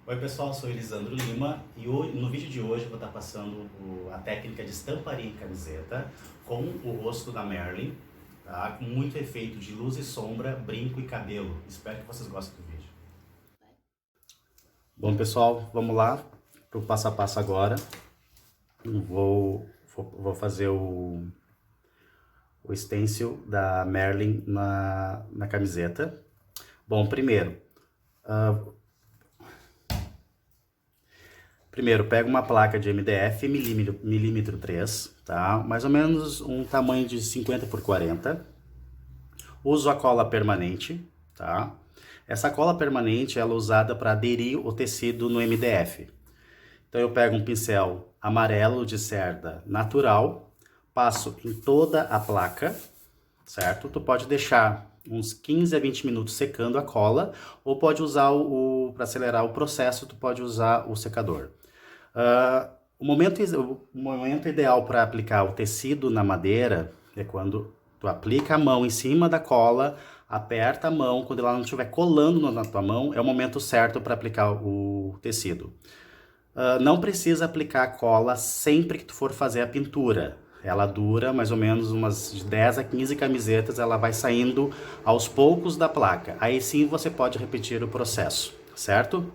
Oi pessoal, sou Elisandro Lima e no vídeo de hoje eu vou estar passando a técnica de estamparia em camiseta com o rosto da Marilyn, tá? Com muito efeito de luz e sombra, brinco e cabelo. Espero que vocês gostem do vídeo. Bom pessoal, vamos lá para o passo a passo agora. Vou fazer o stencil da Marilyn na camiseta. Bom, Primeiro, pega uma placa de MDF milímetro 3, tá? Mais ou menos um tamanho de 50 por 40. Uso a cola permanente, tá? Essa cola permanente ela é usada para aderir o tecido no MDF. Então eu pego um pincel amarelo de cerda natural, passo em toda a placa, certo? Tu pode deixar uns 15 a 20 minutos secando a cola, ou pode usar para acelerar o processo, tu pode usar o secador. O momento ideal para aplicar o tecido na madeira é quando tu aplica a mão em cima da cola, aperta a mão, quando ela não estiver colando na tua mão, é o momento certo para aplicar o tecido. Não precisa aplicar a cola sempre que tu for fazer a pintura. Ela dura mais ou menos umas 10 a 15 camisetas, ela vai saindo aos poucos da placa. Aí sim você pode repetir o processo, certo?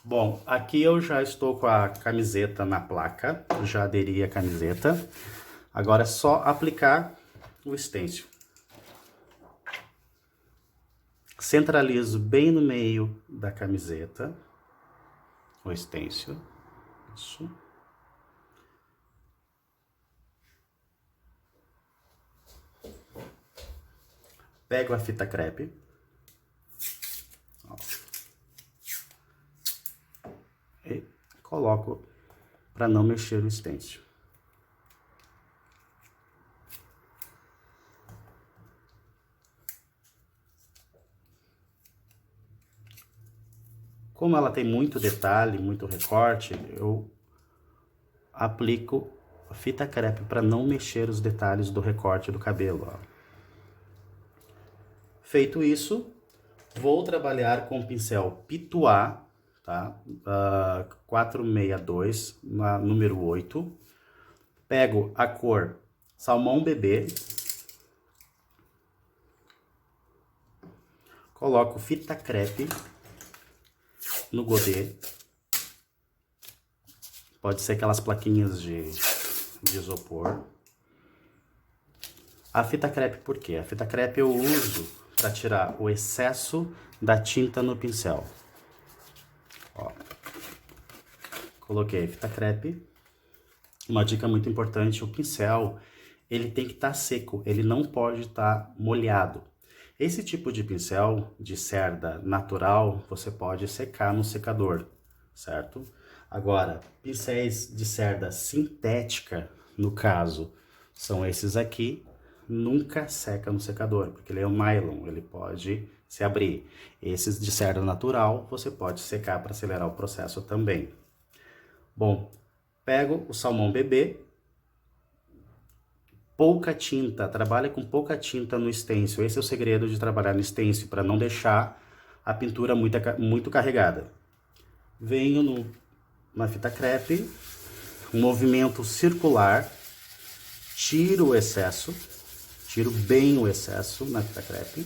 Bom, aqui eu já estou com a camiseta na placa, já aderi a camiseta. Agora é só aplicar o stencil. Centralizo bem no meio da camiseta o stencil. Isso. Pego a fita crepe. E coloco para não mexer o stencil. Como ela tem muito detalhe, muito recorte, eu aplico a fita crepe para não mexer os detalhes do recorte do cabelo. Ó. Feito isso, vou trabalhar com o pincel Pituá, tá? 462, número 8. Pego a cor Salmão Bebê. Coloco fita crepe no godê. Pode ser aquelas plaquinhas de isopor. A fita crepe por quê? A fita crepe eu uso para tirar o excesso da tinta no pincel. Ó. Coloquei fita crepe. Uma dica muito importante, o pincel, ele tem que estar seco, ele não pode estar molhado. Esse tipo de pincel de cerda natural, você pode secar no secador, certo? Agora, pincéis de cerda sintética, no caso, são esses aqui, nunca seca no secador, porque ele é um nylon, ele pode se abrir. Esses de cerda natural, você pode secar para acelerar o processo também. Bom, pego o salmão bebê, pouca tinta, trabalha com pouca tinta no stencil. Esse é o segredo de trabalhar no stencil, para não deixar a pintura muito carregada. Venho na fita crepe, um movimento circular, tiro o excesso, tiro bem o excesso na fita crepe.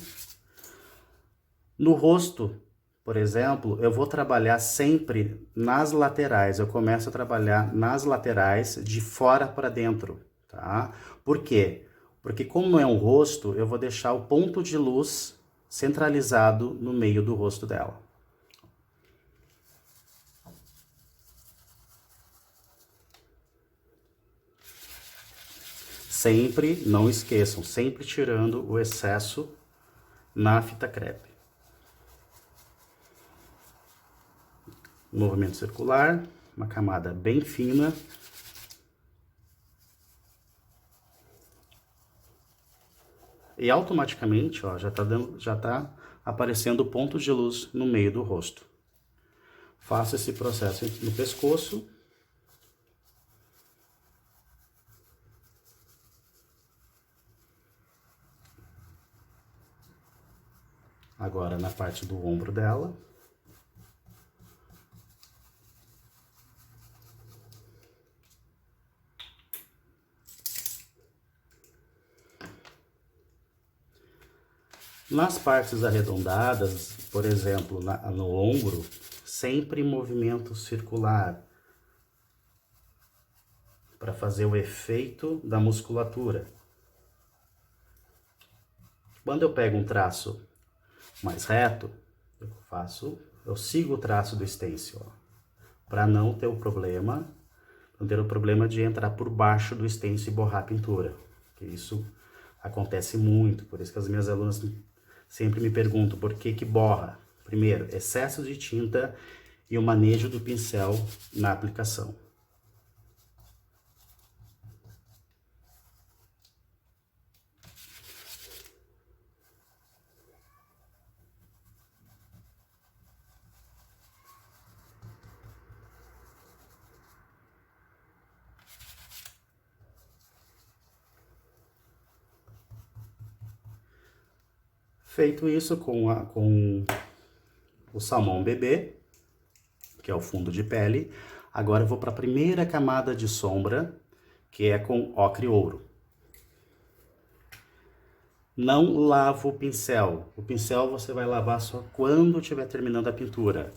No rosto, por exemplo, eu vou trabalhar sempre nas laterais. Eu começo a trabalhar nas laterais, de fora para dentro, tá? Por quê? Porque como é um rosto, eu vou deixar o ponto de luz centralizado no meio do rosto dela. Sempre, não esqueçam, sempre tirando o excesso na fita crepe. Movimento circular, uma camada bem fina. E automaticamente, ó, já tá aparecendo pontos de luz no meio do rosto. Faço esse processo no pescoço. agora na parte do ombro dela. Nas partes arredondadas, por exemplo, no ombro, sempre movimento circular, para fazer o efeito da musculatura. Quando eu pego um traço mais reto, eu sigo o traço do stencil, para não ter o problema, de entrar por baixo do stencil e borrar a pintura. Que isso acontece muito, por isso que as minhas alunas sempre me perguntam por que que borra. Primeiro, excesso de tinta e o manejo do pincel na aplicação. Feito isso com o salmão bebê, que é o fundo de pele, agora eu vou para a primeira camada de sombra, que é com ocre ouro. Não lavo o pincel. O pincel você vai lavar só quando estiver terminando a pintura.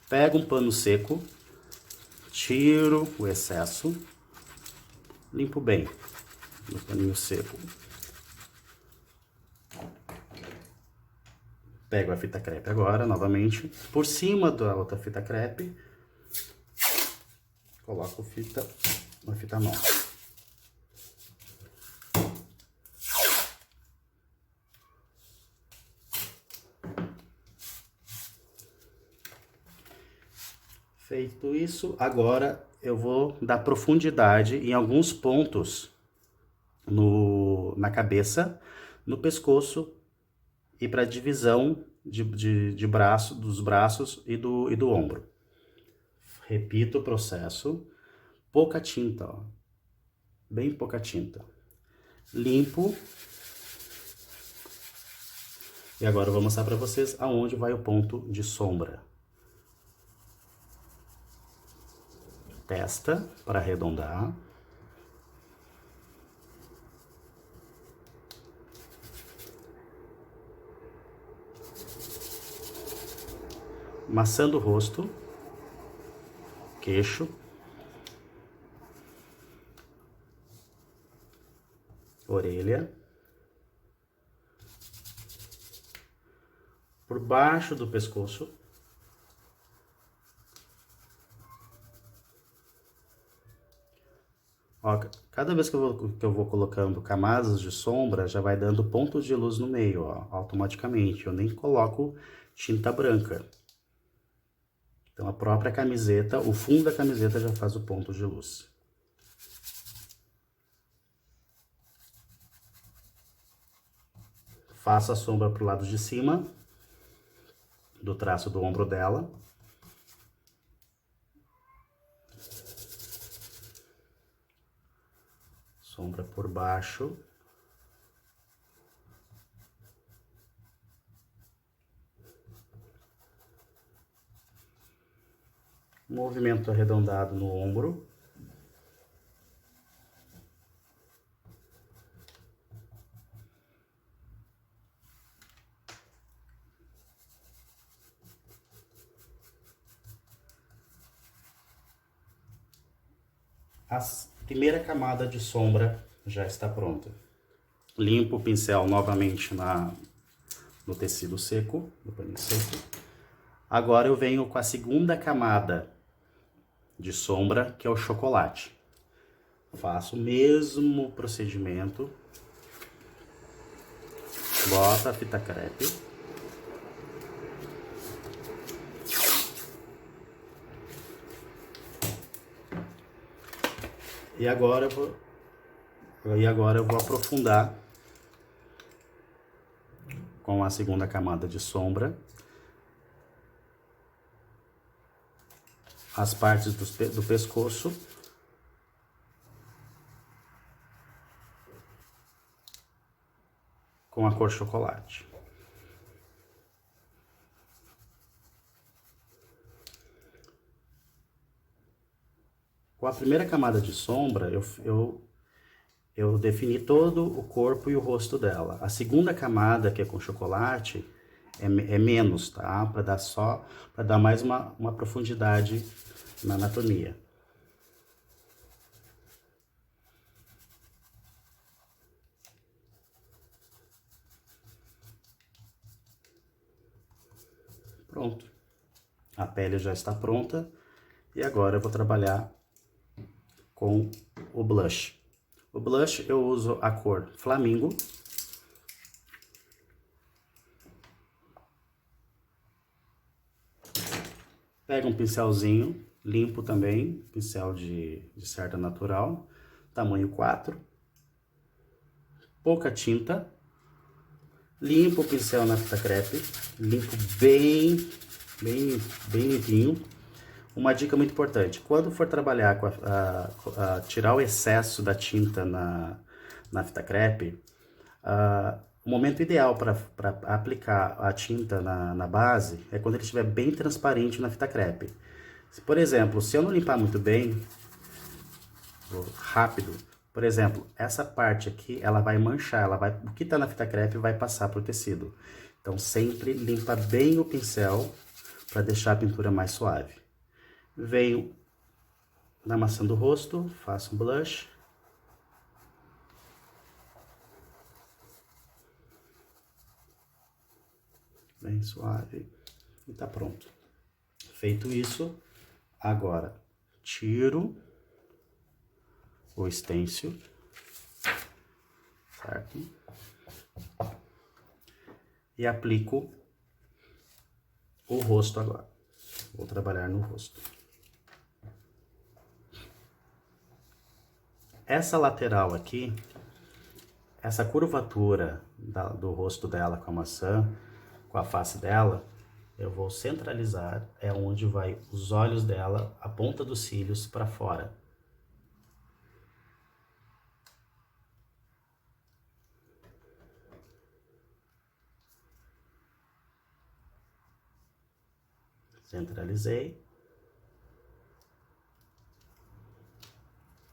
Pega um pano seco, tiro o excesso, limpo bem no paninho seco. Pego a fita crepe agora, novamente, por cima da outra fita crepe, coloco uma fita nova. Feito isso, agora eu vou dar profundidade em alguns pontos na cabeça, no pescoço e para divisão dos braços e do ombro. Repito o processo, pouca tinta, ó, bem pouca tinta. Limpo. E agora eu vou mostrar para vocês aonde vai o ponto de sombra. Testa para arredondar. Maçã do rosto. Queixo. Orelha. Por baixo do pescoço. Ó, cada vez que eu vou colocando camadas de sombra, já vai dando pontos de luz no meio, ó, automaticamente. Eu nem coloco tinta branca. Então a própria camiseta, o fundo da camiseta já faz o ponto de luz. Faço a sombra pro lado de cima do traço do ombro dela. Sombra por baixo. Movimento arredondado no ombro. A primeira camada de sombra já está pronta. Limpo o pincel novamente no tecido seco, no paninho seco. Agora eu venho com a segunda camada de sombra, que é o chocolate. Faço o mesmo procedimento. Bota a fita crepe. E agora eu vou aprofundar com a segunda camada de sombra as partes do pescoço. Com a cor chocolate. Com a primeira camada de sombra, eu defini todo o corpo e o rosto dela. A segunda camada, que é com chocolate, é menos, tá? Para dar mais uma profundidade na anatomia. Pronto. A pele já está pronta. E agora eu vou trabalhar com o blush. O blush eu uso a cor Flamingo. Pega um pincelzinho, limpo também, pincel de cerda natural, tamanho 4. Pouca tinta. Limpo o pincel na fita crepe, limpo bem limpinho. Uma dica muito importante, quando for trabalhar com tirar o excesso da tinta na fita crepe, o momento ideal para aplicar a tinta na base é quando ele estiver bem transparente na fita crepe. Por exemplo, se eu não limpar muito bem, rápido, por exemplo, essa parte aqui, ela vai manchar, o que está na fita crepe vai passar para o tecido. Então, sempre limpa bem o pincel para deixar a pintura mais suave. Venho na maçã do rosto, faço um blush. Bem suave. E tá pronto. Feito isso, agora tiro o stencil, certo? E aplico o rosto agora. Vou trabalhar no rosto. Essa lateral aqui, essa curvatura do rosto dela com a maçã, com a face dela, eu vou centralizar, é onde vai os olhos dela, a ponta dos cílios para fora. Centralizei.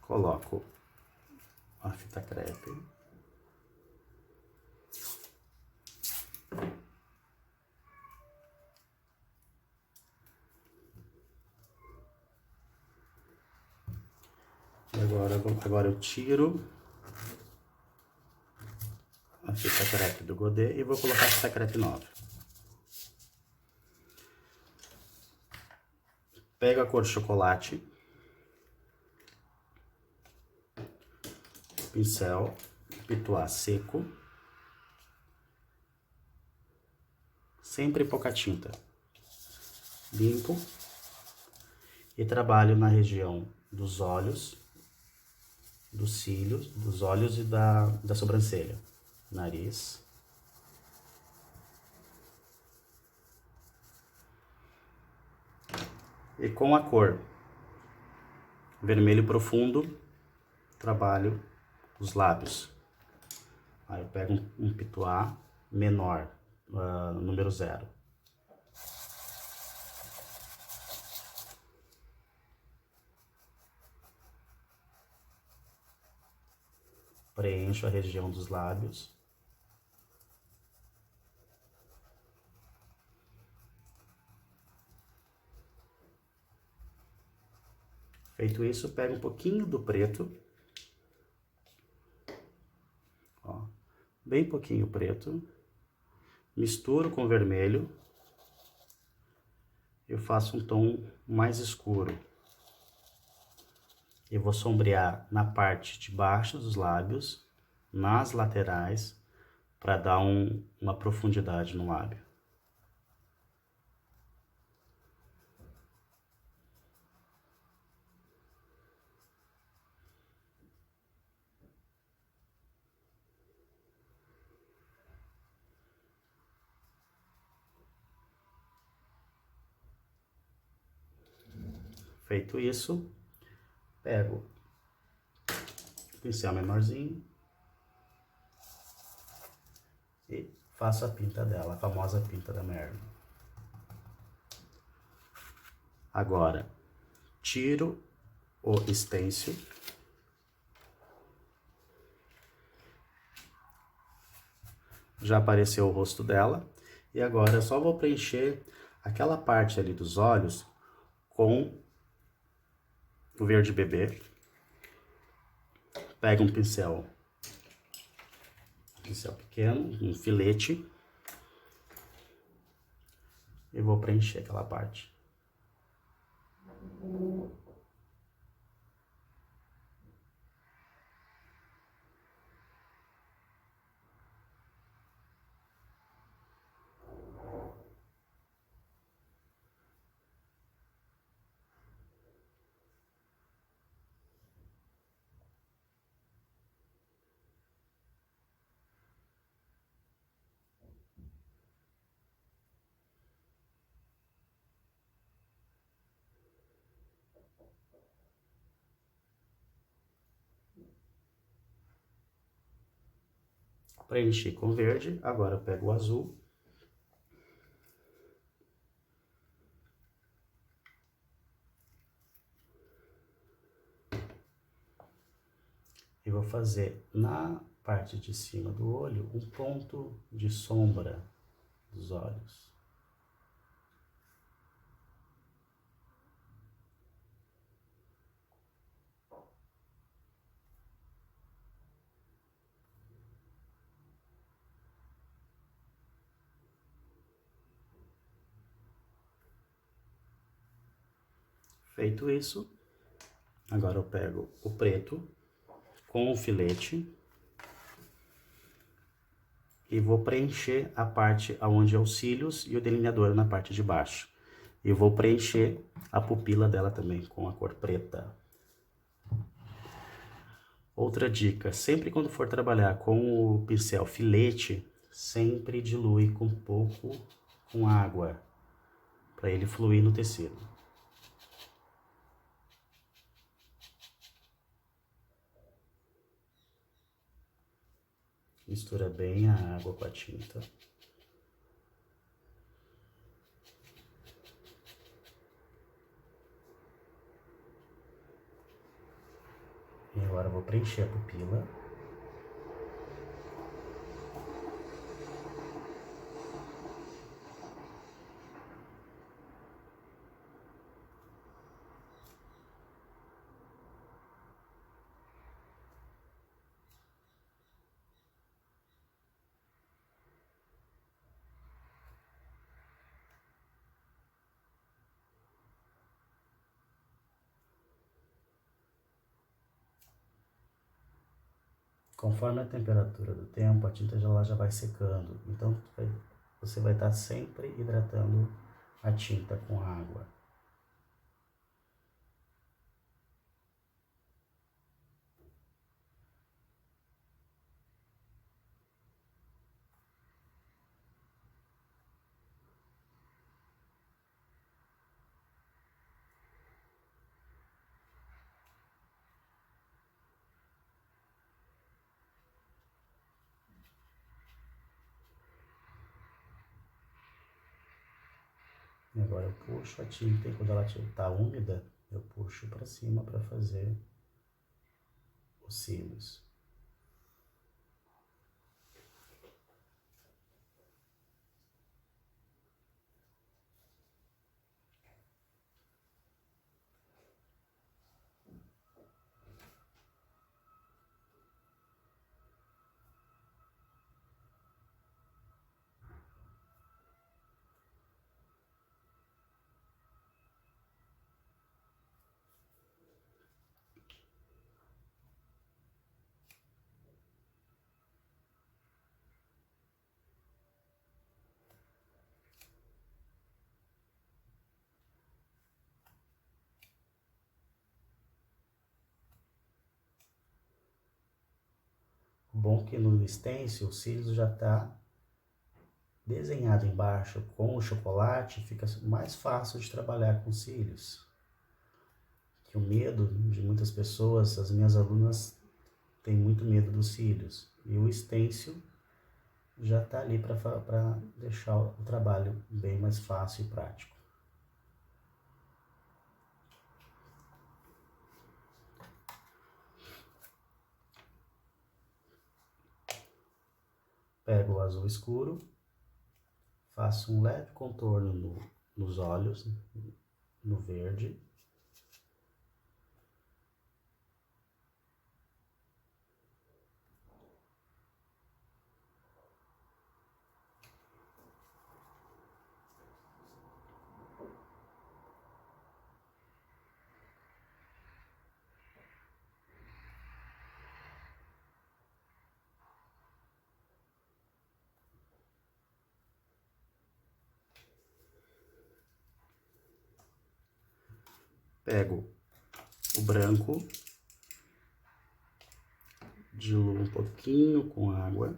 Coloco a fita crepe. Agora eu tiro a fita crepe do godê e vou colocar a fita crepe nova. Pego a cor chocolate, pincel, pituá seco, sempre pouca tinta. Limpo e trabalho na região dos olhos, dos cílios, dos olhos e da sobrancelha, nariz. E com a cor vermelho profundo, trabalho os lábios. Aí eu pego um pituá menor, número 0. Preencho a região dos lábios. Feito isso, pego um pouquinho do preto. Ó, bem pouquinho preto. Misturo com vermelho. Eu faço um tom mais escuro. Eu vou sombrear na parte de baixo dos lábios, nas laterais, para dar uma profundidade no lábio. Feito isso, pego o pincel menorzinho e faço a pinta dela, a famosa pinta da Merlin. Agora, tiro o stencil. Já apareceu o rosto dela. E agora eu só vou preencher aquela parte ali dos olhos com o verde bebê. Pega um pincel pequeno, um filete. E vou preencher aquela parte. Preenchi com verde, agora eu pego o azul. E vou fazer na parte de cima do olho um ponto de sombra dos olhos. Feito isso, agora eu pego o preto com o filete e vou preencher a parte onde é os cílios e o delineador na parte de baixo. E vou preencher a pupila dela também com a cor preta. Outra dica, sempre quando for trabalhar com o pincel filete, sempre dilui com um pouco com água, para ele fluir no tecido. Mistura bem a água com a tinta. E agora eu vou preencher a pupila. Conforme a temperatura do tempo, a tinta já vai secando. Então, você vai estar sempre hidratando a tinta com água. E agora eu puxo a tinta e quando ela está úmida, eu puxo para cima para fazer os cílios. O bom é que no stencil o cílios já está desenhado embaixo com o chocolate, fica mais fácil de trabalhar com cílios. Que o medo de muitas pessoas, as minhas alunas têm muito medo dos cílios. E o stencil já está ali para deixar o trabalho bem mais fácil e prático. Pego o azul escuro, faço um leve contorno nos olhos, no verde. Pego o branco, diluo um pouquinho com água.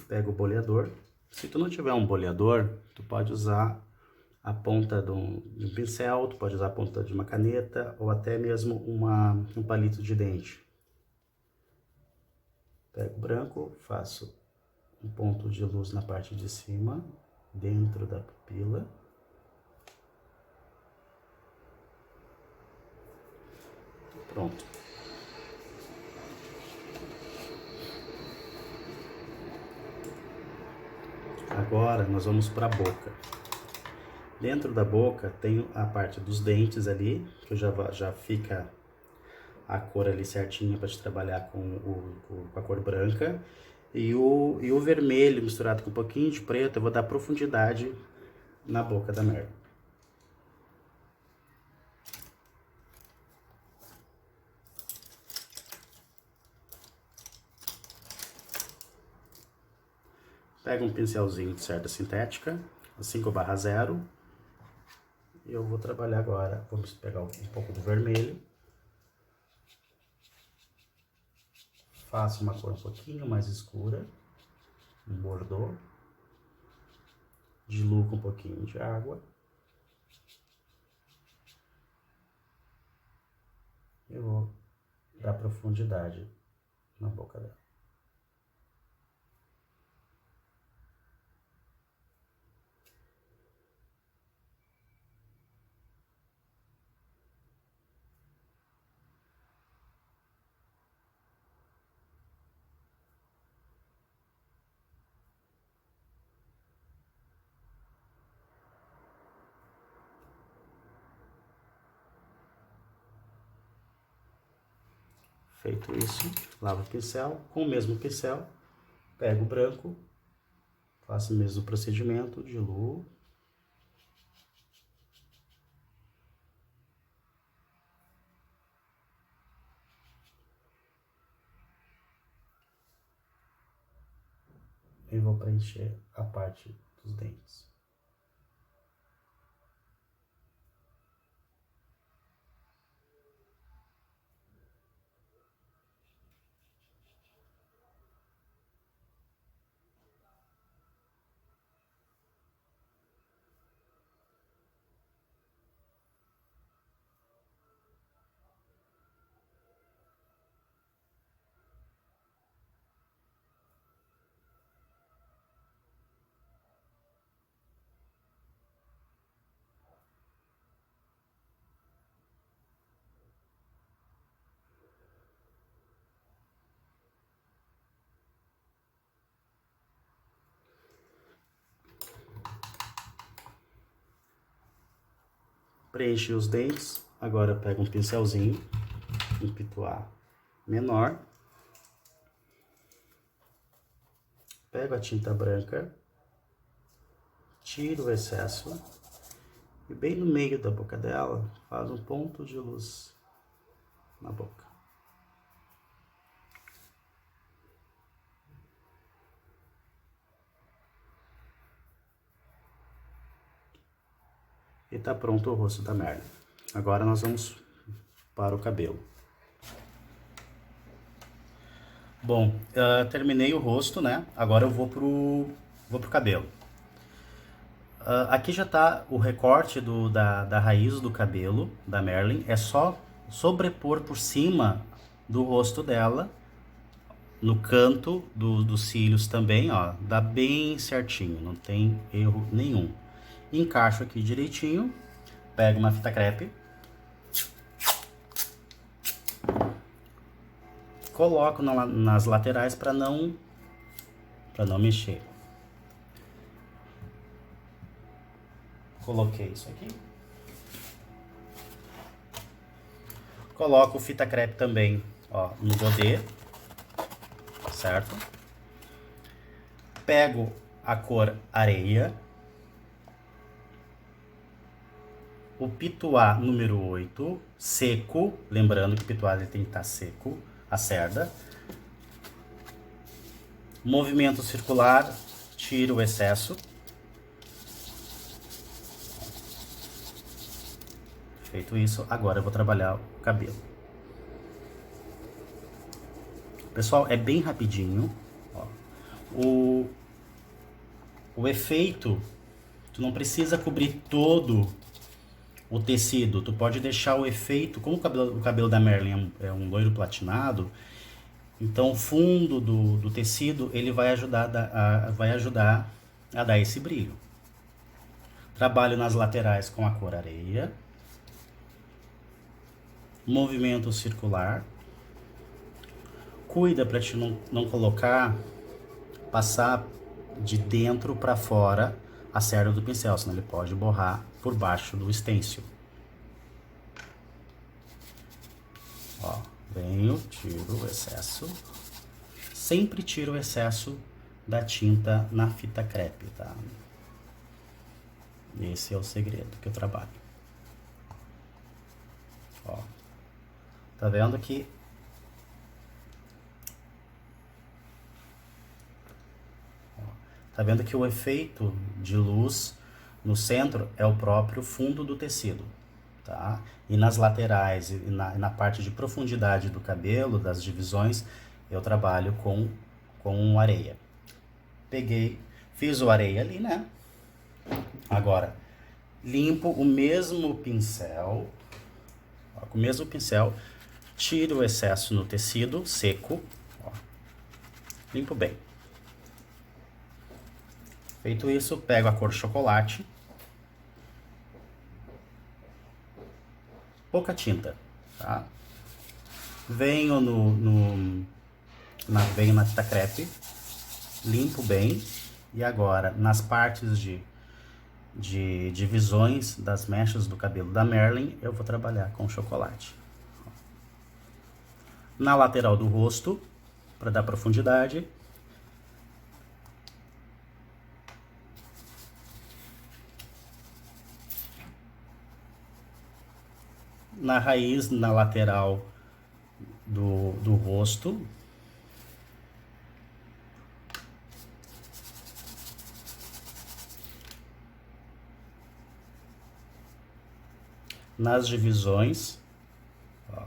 Pego o boleador. Se tu não tiver um boleador, tu pode usar a ponta de um pincel, tu pode usar a ponta de uma caneta ou até mesmo um palito de dente. Pego o branco, faço um ponto de luz na parte de cima, dentro da pupila. Pronto. Agora nós vamos para a boca. Dentro da boca tem a parte dos dentes ali, que já fica a cor ali certinha para te trabalhar com a cor branca. E o vermelho misturado com um pouquinho de preto, eu vou dar profundidade na boca da Merle. Pega um pincelzinho de cerda sintética, 5/0. E eu vou trabalhar agora, vamos pegar um pouco do vermelho. Faço uma cor um pouquinho mais escura, um bordô. Diluo com um pouquinho de água. Eu vou dar profundidade na boca dela. Feito isso, lavo o pincel. Com o mesmo pincel, pego o branco, faço o mesmo procedimento, diluo. E vou preencher a parte dos dentes. Preenchi os dentes, agora eu pego um pincelzinho, um pituá menor. Pego a tinta branca, tiro o excesso e bem no meio da boca dela, faz um ponto de luz na boca. E tá pronto o rosto da Merle. Agora nós vamos para o cabelo. Bom, terminei o rosto, né? Agora eu vou pro cabelo. Aqui já tá o recorte da raiz do cabelo da Marilyn. É só sobrepor por cima do rosto dela, no canto dos cílios também, ó. Dá bem certinho, não tem erro nenhum. Encaixo aqui direitinho, pego uma fita crepe, coloco nas laterais para não mexer. Coloquei isso aqui. Coloco fita crepe também, ó, no godê, certo? Pego a cor areia, o pituá número 8, seco, lembrando que o pituá ele tem que estar seco, a cerda. Movimento circular, tiro o excesso. Feito isso, agora eu vou trabalhar o cabelo. Pessoal, é bem rapidinho. Ó. O efeito, tu não precisa cobrir todo o tecido. Tu pode deixar o efeito, como o cabelo da Marilyn é um loiro platinado, então o fundo do tecido ele vai ajudar a dar esse brilho. Trabalho nas laterais com a cor areia. Movimento circular. Cuida para te não colocar, passar de dentro para fora a cerda do pincel, senão ele pode borrar por baixo do estêncil. Ó, venho, tiro o excesso. Sempre tiro o excesso da tinta na fita crepe, tá? Esse é o segredo que eu trabalho. Ó, tá vendo que o efeito de luz no centro é o próprio fundo do tecido, tá? E nas laterais e na parte de profundidade do cabelo, das divisões, eu trabalho com areia. Peguei, fiz o areia ali, né? Agora, limpo o mesmo pincel, ó, com o mesmo pincel, tiro o excesso no tecido seco, ó, limpo bem. Feito isso, pego a cor chocolate, pouca tinta, tá? Venho venho na fita crepe, limpo bem, e agora nas partes de divisões das mechas do cabelo da Marilyn, eu vou trabalhar com chocolate. Na lateral do rosto, para dar profundidade, na raiz, na lateral do rosto, nas divisões, ó.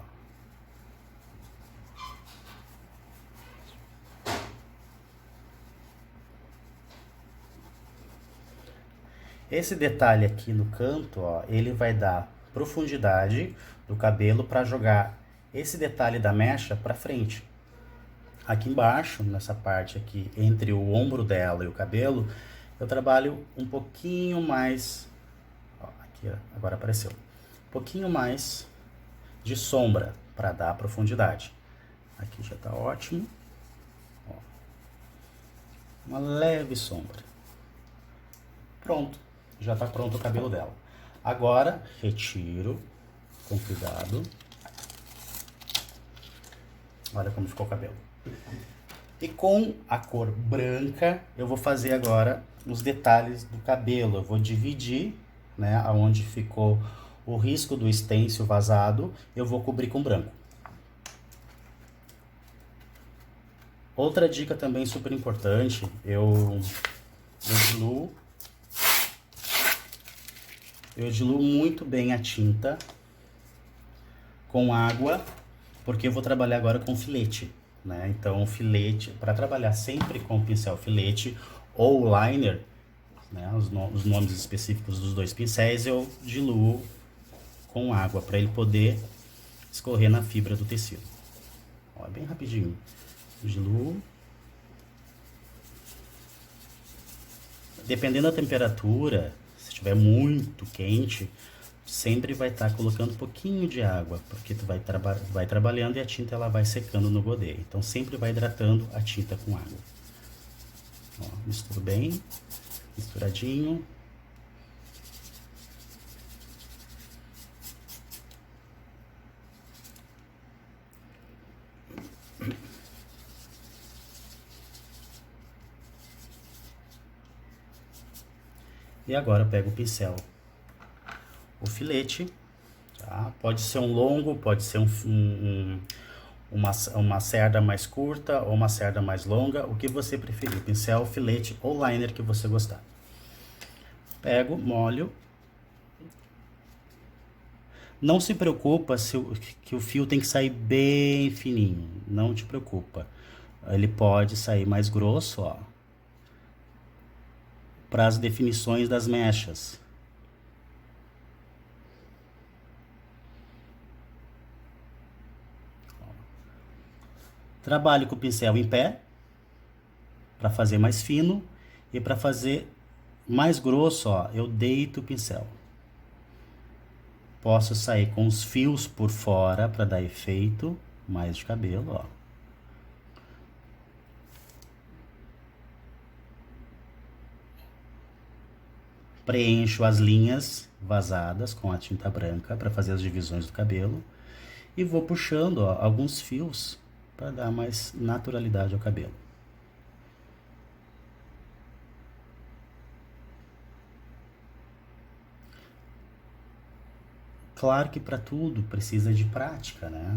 Esse detalhe aqui no canto, ó, ele vai dar profundidade do cabelo para jogar esse detalhe da mecha para frente. Aqui embaixo, nessa parte aqui, entre o ombro dela e o cabelo, eu trabalho um pouquinho mais, ó, aqui ó, agora apareceu, um pouquinho mais de sombra para dar profundidade. Aqui já tá ótimo, ó, uma leve sombra. Pronto, já tá pronto o cabelo dela. Agora, retiro com cuidado. Olha como ficou o cabelo. E com a cor branca, eu vou fazer agora os detalhes do cabelo. Eu vou dividir, né, aonde ficou o risco do estêncil vazado, eu vou cobrir com branco. Outra dica também super importante, eu diluo muito bem a tinta com água, porque eu vou trabalhar agora com filete, né? Então, filete, para trabalhar sempre com pincel filete ou liner, né, os nomes específicos dos dois pincéis, eu diluo com água para ele poder escorrer na fibra do tecido. Ó, bem rapidinho. Diluo. Dependendo da temperatura, se estiver muito quente, sempre vai estar colocando um pouquinho de água, porque tu vai trabalhando e a tinta ela vai secando no godê. Então sempre vai hidratando a tinta com água. Ó, misturo bem, misturadinho. E agora eu pego o pincel, o filete, tá? Pode ser um longo, pode ser uma cerda mais curta ou uma cerda mais longa, o que você preferir, pincel, filete ou liner que você gostar. Pego, molho. Não se preocupa que o fio tem que sair bem fininho, não te preocupa. Ele pode sair mais grosso, ó, para as definições das mechas. Trabalho com o pincel em pé, para fazer mais fino, e para fazer mais grosso, ó, eu deito o pincel. Posso sair com os fios por fora para dar efeito mais de cabelo, ó. Preencho as linhas vazadas com a tinta branca para fazer as divisões do cabelo e vou puxando, ó, alguns fios para dar mais naturalidade ao cabelo. Claro que para tudo precisa de prática, né?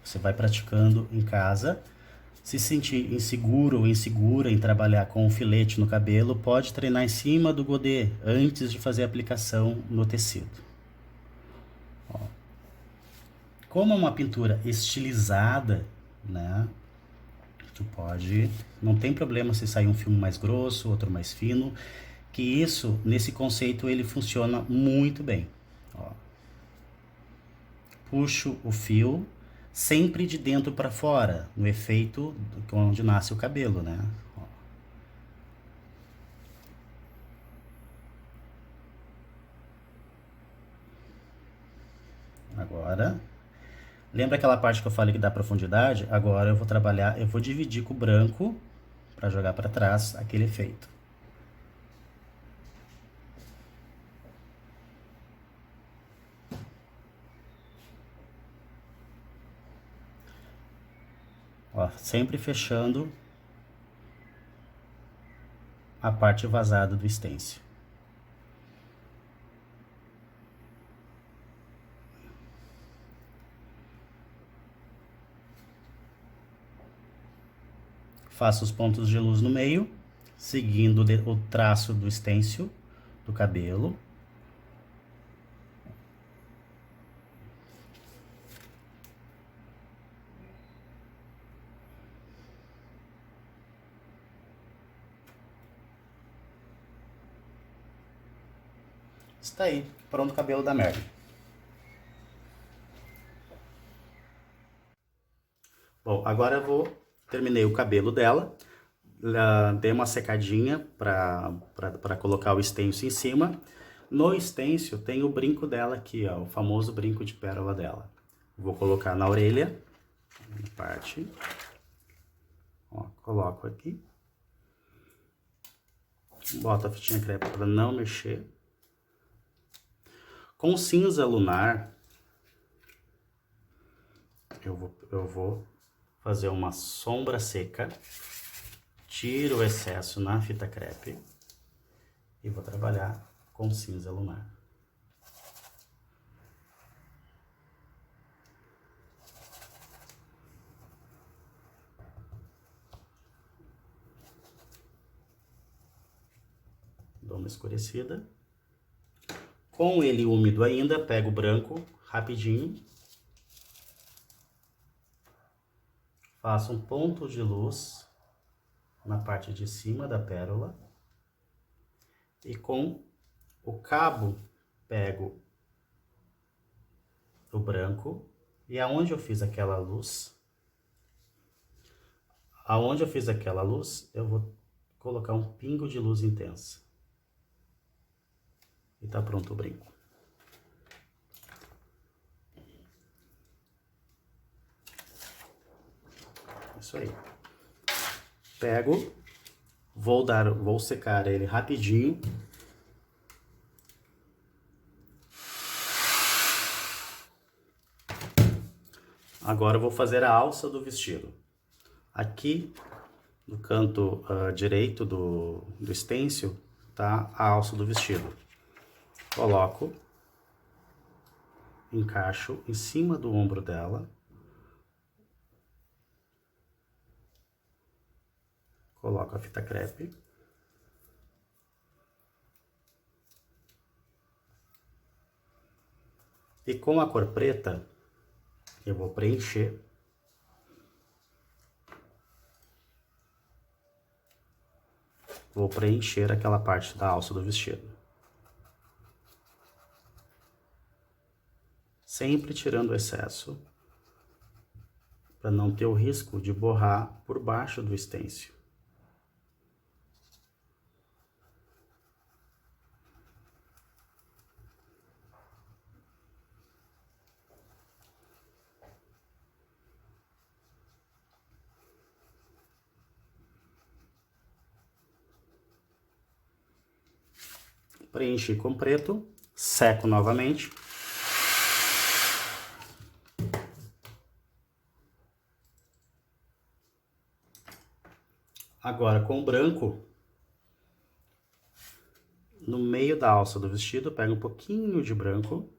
Você vai praticando em casa. Se sentir inseguro ou insegura em trabalhar com um filete no cabelo, pode treinar em cima do godê antes de fazer a aplicação no tecido. Ó. Como é uma pintura estilizada, né? Tu pode, não tem problema se sair um filme mais grosso, outro mais fino, que isso, nesse conceito, ele funciona muito bem. Ó. Puxo o fio sempre de dentro para fora, no efeito onde nasce o cabelo, né? Ó. Agora, lembra aquela parte que eu falei que dá profundidade? Agora eu vou trabalhar, eu vou dividir com o branco para jogar para trás aquele efeito. Ó, sempre fechando a parte vazada do stencil. Faço os pontos de luz no meio, seguindo o traço do stencil do cabelo. Está aí, pronto o cabelo da Merlin. Bom, agora eu terminei o cabelo dela, dei uma secadinha para colocar o stencil em cima. No stencil tem o brinco dela aqui, ó, o famoso brinco de pérola dela. Vou colocar na orelha, na parte, ó, coloco aqui. Boto a fitinha crepe para não mexer. Com cinza lunar, eu vou fazer uma sombra seca, tiro o excesso na fita crepe e vou trabalhar com cinza lunar. Dou uma escurecida. Com ele úmido ainda, pego o branco rapidinho. Faço um ponto de luz na parte de cima da pérola. E com o cabo, pego o branco e aonde eu fiz aquela luz, eu vou colocar um pingo de luz intensa. E tá pronto o brinco. Isso aí. Pego, vou secar ele rapidinho. Agora eu vou fazer a alça do vestido. Aqui no canto direito do stencil tá a alça do vestido. Coloco, encaixo em cima do ombro dela. Coloco a fita crepe. E com a cor preta, eu vou preencher. Vou preencher aquela parte da alça do vestido. Sempre tirando o excesso, para não ter o risco de borrar por baixo do stencil. Preenchi com preto, seco novamente. Agora com o branco, no meio da alça do vestido, pego um pouquinho de branco,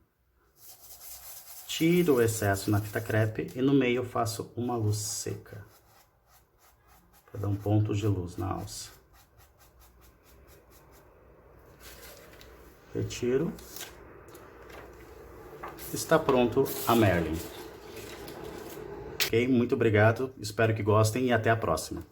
tiro o excesso na fita crepe e no meio eu faço uma luz seca, para dar um ponto de luz na alça. Retiro. Está pronto a Merlin. Ok? Muito obrigado, espero que gostem e até a próxima.